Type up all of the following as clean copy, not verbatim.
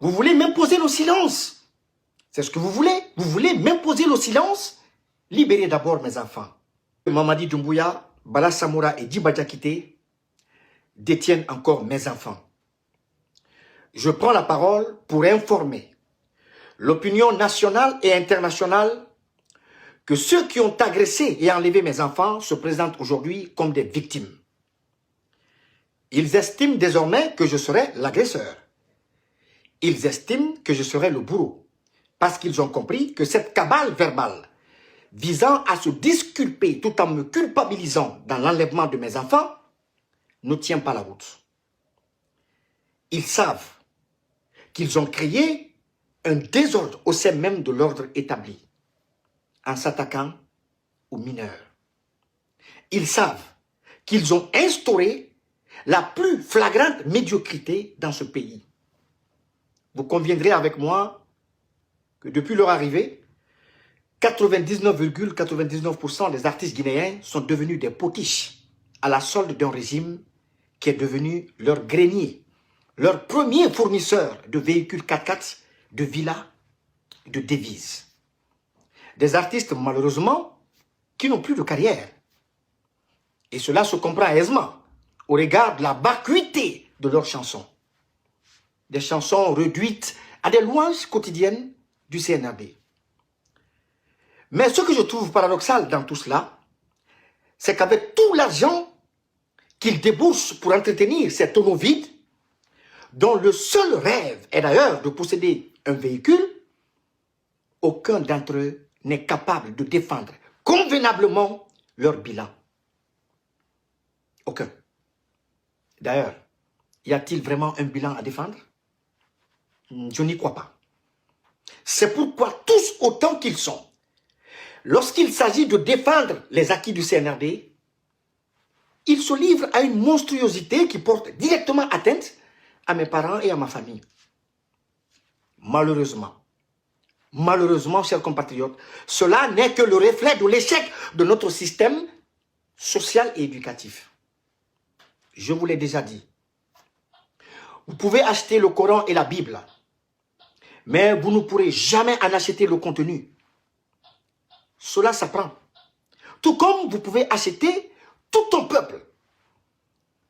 Vous voulez m'imposer le silence. C'est ce que vous voulez. Vous voulez m'imposer le silence. Libérez d'abord mes enfants. Mamadi Doumbouya, Bala Samoura et Djiba Diakité détiennent encore mes enfants. Je prends la parole pour informer l'opinion nationale et internationale que ceux qui ont agressé et enlevé mes enfants se présentent aujourd'hui comme des victimes. Ils estiment désormais que je serai l'agresseur. Ils estiment que je serai le bourreau, parce qu'ils ont compris que cette cabale verbale visant à se disculper tout en me culpabilisant dans l'enlèvement de mes enfants ne tient pas la route. Ils savent qu'ils ont créé un désordre au sein même de l'ordre établi, en s'attaquant aux mineurs. Ils savent qu'ils ont instauré la plus flagrante médiocrité dans ce pays. Vous conviendrez avec moi que depuis leur arrivée, 99,99% des artistes guinéens sont devenus des potiches à la solde d'un régime qui est devenu leur grenier, leur premier fournisseur de véhicules 4x4, de villas, de devises. Des artistes malheureusement qui n'ont plus de carrière. Et cela se comprend aisément au regard de la vacuité de leurs chansons. Des chansons réduites à des louanges quotidiennes du CNRD. Mais ce que je trouve paradoxal dans tout cela, c'est qu'avec tout l'argent qu'ils déboursent pour entretenir ces tonneaux vides, dont le seul rêve est d'ailleurs de posséder un véhicule, aucun d'entre eux n'est capable de défendre convenablement leur bilan. Aucun. D'ailleurs, y a-t-il vraiment un bilan à défendre? Je n'y crois pas. C'est pourquoi tous autant qu'ils sont, lorsqu'il s'agit de défendre les acquis du CNRD, ils se livrent à une monstruosité qui porte directement atteinte à mes parents et à ma famille. Malheureusement, chers compatriotes, cela n'est que le reflet de l'échec de notre système social et éducatif. Je vous l'ai déjà dit. Vous pouvez acheter le Coran et la Bible, mais vous ne pourrez jamais en acheter le contenu. Cela s'apprend. Tout comme vous pouvez acheter tout ton peuple,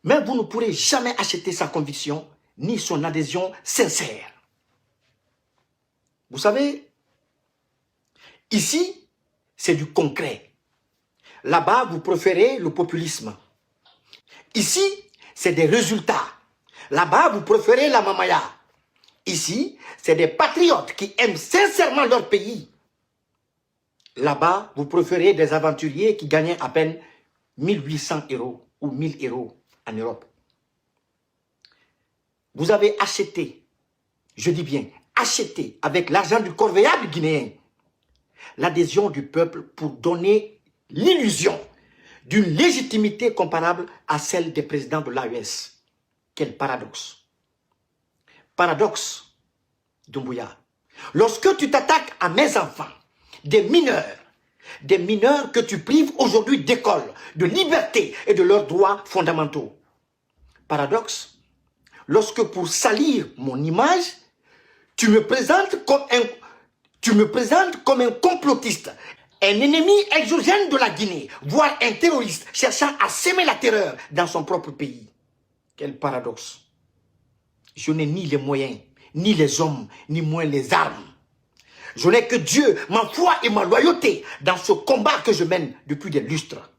mais vous ne pourrez jamais acheter sa conviction ni son adhésion sincère. Vous savez, ici, c'est du concret. Là-bas, vous préférez le populisme. Ici, c'est des résultats. Là-bas, vous préférez la mamaya. Ici, c'est des patriotes qui aiment sincèrement leur pays. Là-bas, vous préférez des aventuriers qui gagnaient à peine 1800 € ou 1000 € en Europe. Vous avez acheté, je dis bien acheté avec l'argent du corvéable guinéen, l'adhésion du peuple pour donner l'illusion d'une légitimité comparable à celle des présidents de l'AES. Quel paradoxe. Paradoxe, Doumbouya. Lorsque tu t'attaques à mes enfants, des mineurs que tu prives aujourd'hui d'école, de liberté et de leurs droits fondamentaux. Paradoxe, lorsque pour salir mon image, tu me présentes comme un complotiste, un ennemi exogène de la Guinée, voire un terroriste cherchant à semer la terreur dans son propre pays. Quel paradoxe. Je n'ai ni les moyens, ni les hommes, ni moins les armes. Je n'ai que Dieu, ma foi et ma loyauté dans ce combat que je mène depuis des lustres.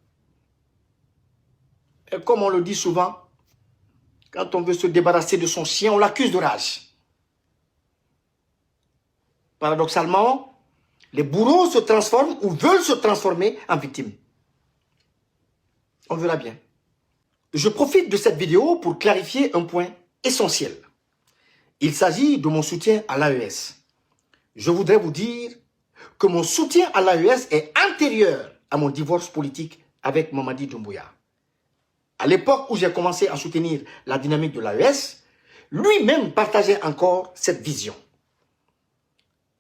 Et comme on le dit souvent, quand on veut se débarrasser de son chien, on l'accuse de rage. Paradoxalement, les bourreaux se transforment ou veulent se transformer en victimes. On verra bien. Je profite de cette vidéo pour clarifier un point essentiel. Il s'agit de mon soutien à l'AES. Je voudrais vous dire que mon soutien à l'AES est antérieur à mon divorce politique avec Mamadi Doumbouya. À l'époque où j'ai commencé à soutenir la dynamique de l'AES, lui-même partageait encore cette vision.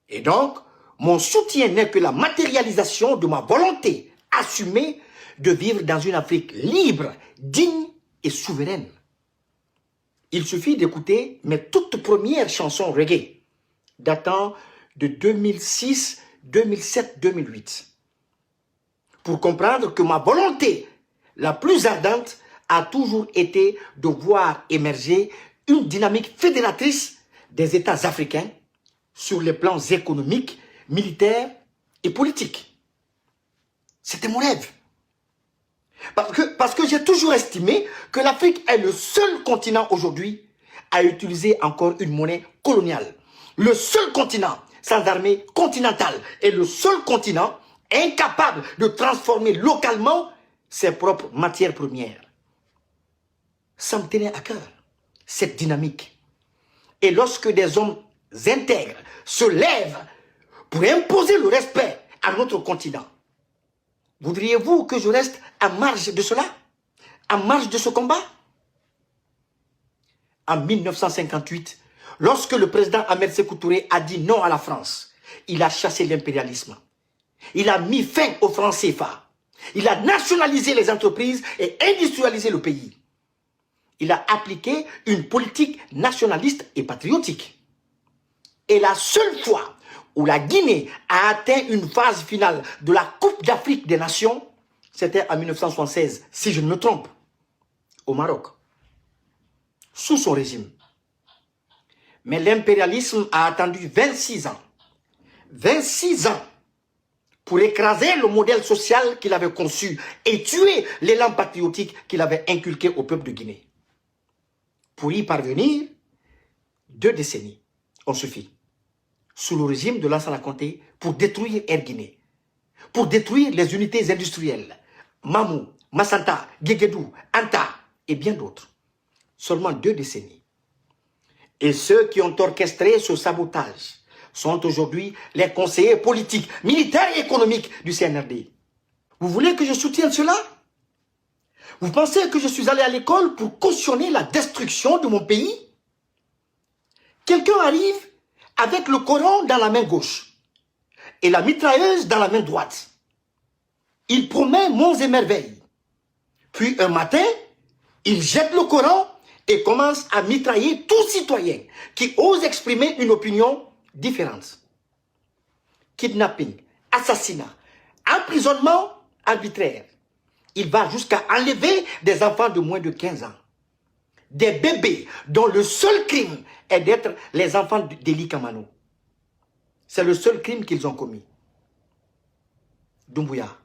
Et donc, mon soutien n'est que la matérialisation de ma volonté assumée de vivre dans une Afrique libre, digne et souveraine. Il suffit d'écouter mes toutes premières chansons reggae, datant de 2006, 2007, 2008, pour comprendre que ma volonté la plus ardente a toujours été de voir émerger une dynamique fédératrice des États africains sur les plans économiques, militaires et politiques. C'était mon rêve. Parce que j'ai toujours estimé que l'Afrique est le seul continent aujourd'hui à utiliser encore une monnaie coloniale. Le seul continent sans armée continentale et le seul continent incapable de transformer localement ses propres matières premières. Ça me tenait à cœur, cette dynamique. Et lorsque des hommes intègres se lèvent pour imposer le respect à notre continent, voudriez-vous que je reste à marge de cela? À marge de ce combat? En 1958, lorsque le président Ahmed Sékou Touré a dit non à la France, il a chassé l'impérialisme. Il a mis fin au franc CFA. Il a nationalisé les entreprises et industrialisé le pays. Il a appliqué une politique nationaliste et patriotique. Et la seule fois où la Guinée a atteint une phase finale de la Coupe d'Afrique des Nations, c'était en 1976, si je ne me trompe, au Maroc, sous son régime. Mais l'impérialisme a attendu 26 ans. 26 ans pour écraser le modèle social qu'il avait conçu et tuer l'élan patriotique qu'il avait inculqué au peuple de Guinée. Pour y parvenir, 2 décennies ont suffi, sous le régime de Lansana Conté, pour détruire Air Guinée, pour détruire les unités industrielles, Mamou, Massanta, Guéguédou, Anta et bien d'autres. Seulement 2 décennies. Et ceux qui ont orchestré ce sabotage sont aujourd'hui les conseillers politiques, militaires et économiques du CNRD. Vous voulez que je soutienne cela? Vous pensez que je suis allé à l'école pour cautionner la destruction de mon pays? Quelqu'un arrive avec le Coran dans la main gauche et la mitrailleuse dans la main droite. Il promet monts et merveilles. Puis un matin, il jette le Coran et commence à mitrailler tout citoyen qui ose exprimer une opinion différente. Kidnapping, assassinat, emprisonnement arbitraire. Il va jusqu'à enlever des enfants de moins de 15 ans. Des bébés dont le seul crime est d'être les enfants d'Eli Kamano. C'est le seul crime qu'ils ont commis. Doumbouya,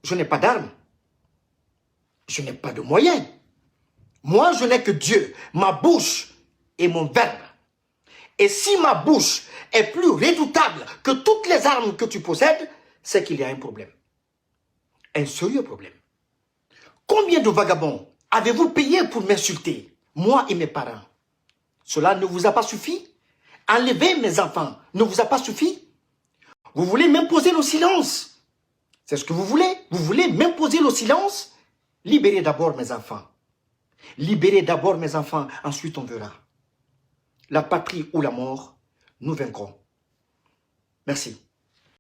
je n'ai pas d'armes. Je n'ai pas de moyens. Moi, je n'ai que Dieu, ma bouche et mon verbe. Et si ma bouche est plus redoutable que toutes les armes que tu possèdes, c'est qu'il y a un problème. Un sérieux problème. Combien de vagabonds avez-vous payé pour m'insulter, moi et mes parents? Cela ne vous a pas suffi? Enlever mes enfants ne vous a pas suffi? Vous voulez m'imposer le silence? C'est ce que vous voulez? Vous voulez m'imposer le silence? Libérez d'abord mes enfants. Libérez d'abord mes enfants, ensuite on verra. La patrie ou la mort, nous vaincrons. Merci.